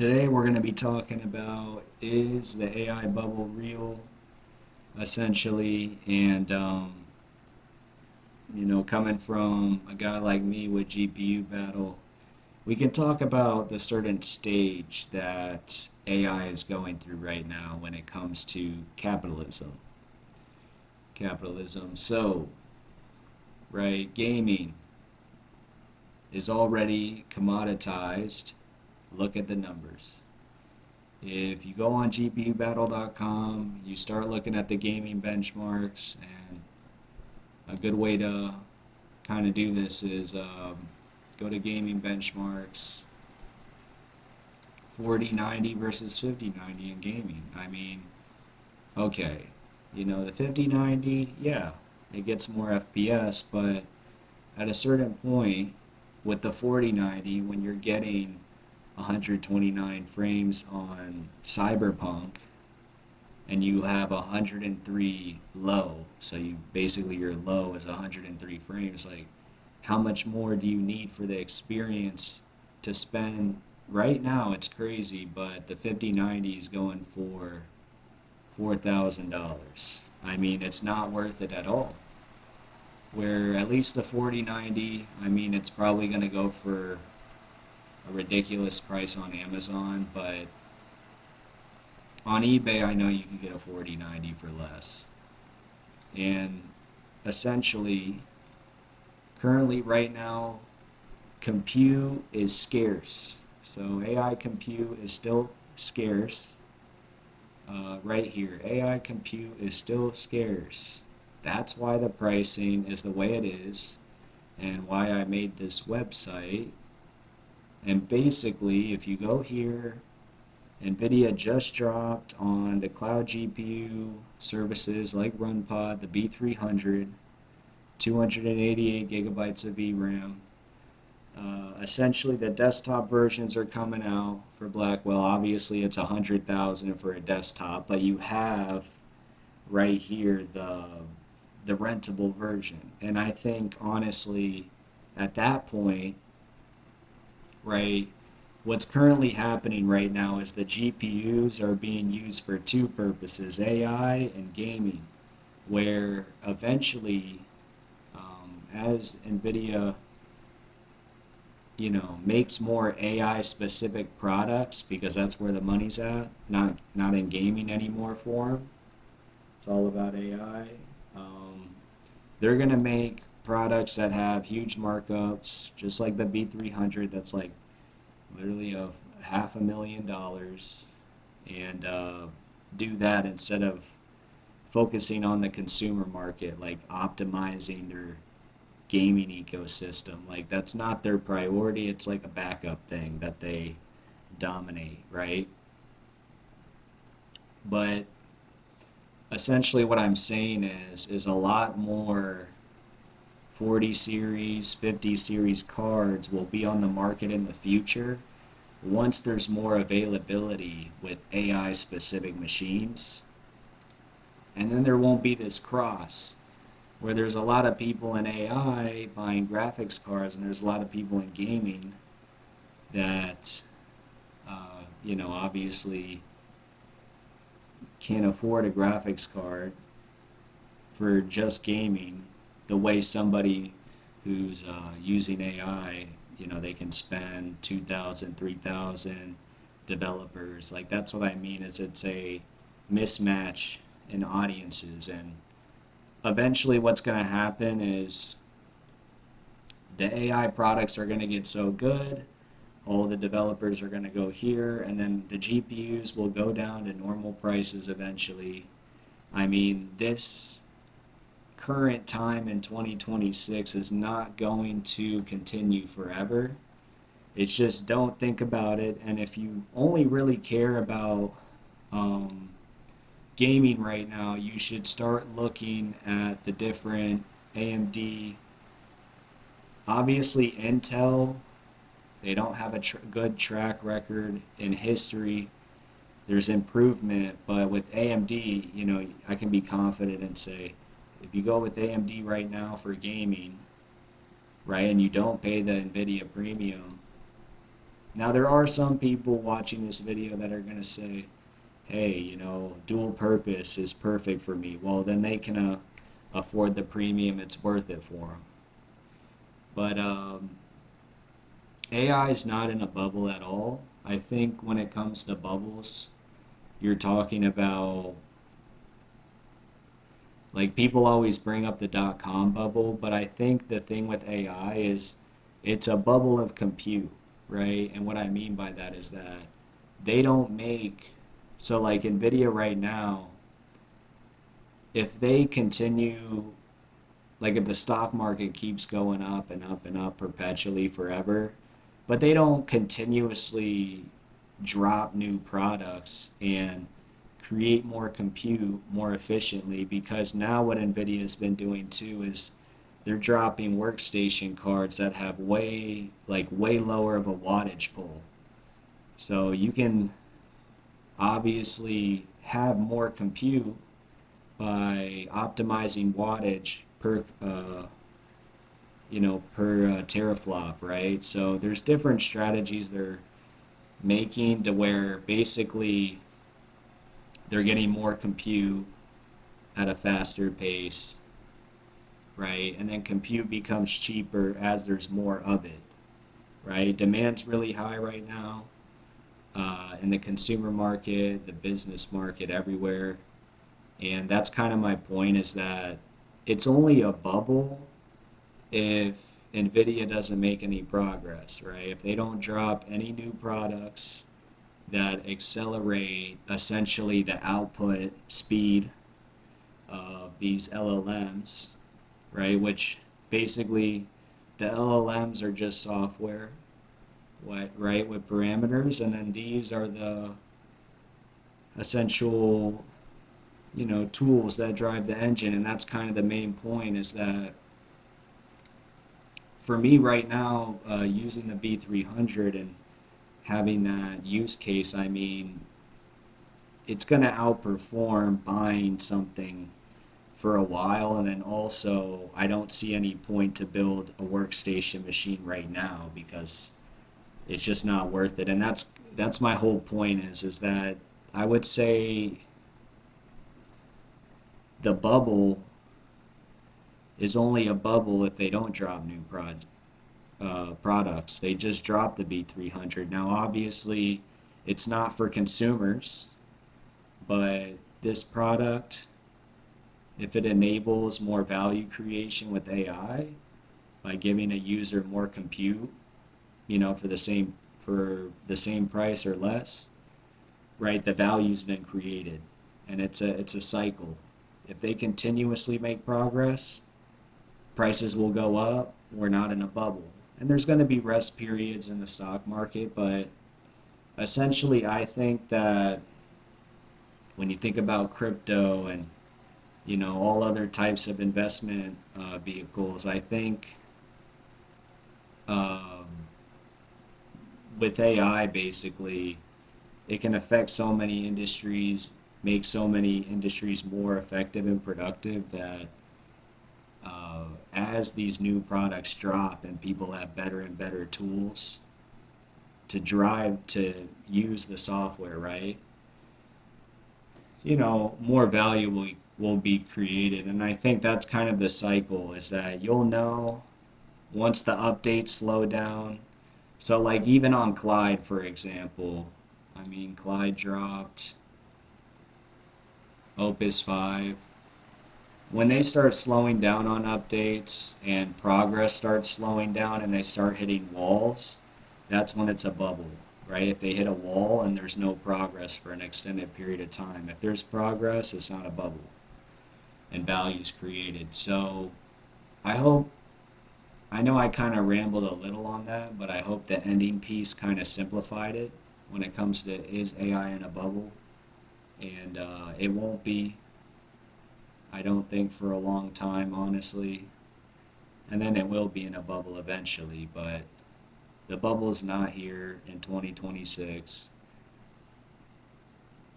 Today we're going to be talking about is the AI bubble real, essentially, and coming from a guy like me with GPU Battle, we can talk about the certain stage that AI is going through right now when it comes to capitalism. Capitalism. So, right, gaming is already commoditized. Look at the numbers. If you go on GPUbattle.com, you start looking at the gaming benchmarks, and a good way to kind of do this is go to gaming benchmarks, 4090 versus 5090 in gaming. I mean, okay, the 5090, yeah, it gets more FPS, but at a certain point with the 4090, when you're getting 129 frames on Cyberpunk and you have 103 low, so you basically your low is 103 frames, like how much more do you need for the experience to spend? Right now it's crazy, but the 5090 is going for $4,000. I mean, it's not worth it at all. Where at least the 4090, I mean, it's probably going to go for a ridiculous price on Amazon, but on eBay, I know you can get a 4090 for less. And essentially, currently, right now, compute is scarce. So AI compute is still scarce. Right here, AI compute is still scarce. That's why the pricing is the way it is, and why I made this website. And basically, if you go here, NVIDIA just dropped on the cloud GPU services like RunPod, the B300, 288 gigabytes of VRAM. Essentially, the desktop versions are coming out for Blackwell. Obviously, it's 100,000 for a desktop, but you have right here the rentable version. And I think honestly, at that point, right, what's currently happening right now is the GPUs are being used for two purposes, AI and gaming, where eventually, as NVIDIA, makes more AI specific products because that's where the money's at, not in gaming anymore for them. It's all about AI. Um, they're gonna make products that have huge markups, just like the B300. That's like literally of $500,000, and do that instead of focusing on the consumer market, like optimizing their gaming ecosystem. Like that's not their priority. It's like a backup thing that they dominate, right? But essentially what I'm saying is a lot more 40 series, 50 series cards will be on the market in the future once there's more availability with AI specific machines. And then there won't be this cross where there's a lot of people in AI buying graphics cards and there's a lot of people in gaming that, obviously can't afford a graphics card for just gaming the way somebody who's using AI, they can spend 2,000, 3,000 developers. Like that's what I mean is it's a mismatch in audiences, and eventually what's going to happen is the AI products are going to get so good, all the developers are going to go here, and then the GPUs will go down to normal prices eventually. I mean, this current time in 2026 is not going to continue forever. It's just don't think about it. And if you only really care about um, gaming right now, you should start looking at the different AMD. Obviously, Intel, they don't have a good track record in history. There's improvement, but with AMD, I can be confident and say, if you go with AMD right now for gaming, right, and you don't pay the NVIDIA premium, Now, there are some people watching this video that are going to say, hey, dual purpose is perfect for me. Well, then they can afford the premium, it's worth it for them. But AI is not in a bubble at all. I think when it comes to bubbles, you're talking about, like, people always bring up the dot-com bubble, but I think the thing with AI is it's a bubble of compute, right? And what I mean by that is that they don't make, so like Nvidia right now, if they continue, like if the stock market keeps going up and up and up perpetually forever, but they don't continuously drop new products and create more compute more efficiently, because now what Nvidia has been doing too is they're dropping workstation cards that have way lower of a wattage pull. So you can obviously have more compute by optimizing wattage per teraflop, right? So there's different strategies they're making to where basically they're getting more compute at a faster pace, right? And then compute becomes cheaper as there's more of it, right? Demand's really high right now in the consumer market, the business market, everywhere. And that's kind of my point, is that it's only a bubble if NVIDIA doesn't make any progress, right? If they don't drop any new products that accelerate essentially the output speed of these LLMs, right? Which basically the LLMs are just software, right, with parameters, and then these are the essential, tools that drive the engine. And that's kind of the main point, is that for me right now, using the B300 and having that use case, I mean, it's going to outperform buying something for a while. And then also, I don't see any point to build a workstation machine right now because it's just not worth it. And that's my whole point, is that I would say the bubble is only a bubble if they don't drop new products. They just dropped the B300. Now, obviously, it's not for consumers, but this product, if it enables more value creation with AI by giving a user more compute, for the same price or less, right? The value's been created, and it's a cycle. If they continuously make progress, prices will go up. We're not in a bubble. And there's going to be rest periods in the stock market, but essentially, I think that when you think about crypto and all other types of investment vehicles, I think um, with AI, basically, it can affect so many industries, make so many industries more effective and productive, that as these new products drop and people have better and better tools to use the software, right? More value will be created. And I think that's kind of the cycle, is that you'll know once the updates slow down. So, like, even on Clyde, for example, I mean, Clyde dropped Opus 5. When they start slowing down on updates and progress starts slowing down and they start hitting walls, that's when it's a bubble, right? If they hit a wall and there's no progress for an extended period of time. If there's progress, it's not a bubble and value's created. So I hope, I know I kind of rambled a little on that, but I hope the ending piece kind of simplified it when it comes to, is AI in a bubble? And it won't be, I don't think, for a long time, honestly. And then it will be in a bubble eventually, but the bubble's not here in 2026.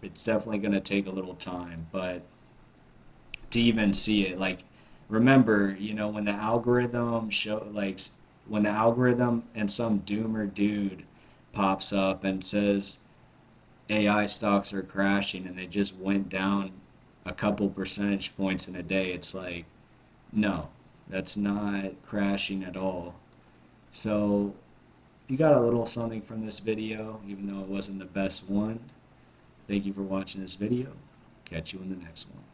It's definitely going to take a little time, but to even see it, like, remember, when the algorithm and some doomer dude pops up and says AI stocks are crashing and they just went down a couple percentage points in a day, it's like, no, that's not crashing at all. So, if you got a little something from this video, even though it wasn't the best one, thank you for watching this video. Catch you in the next one.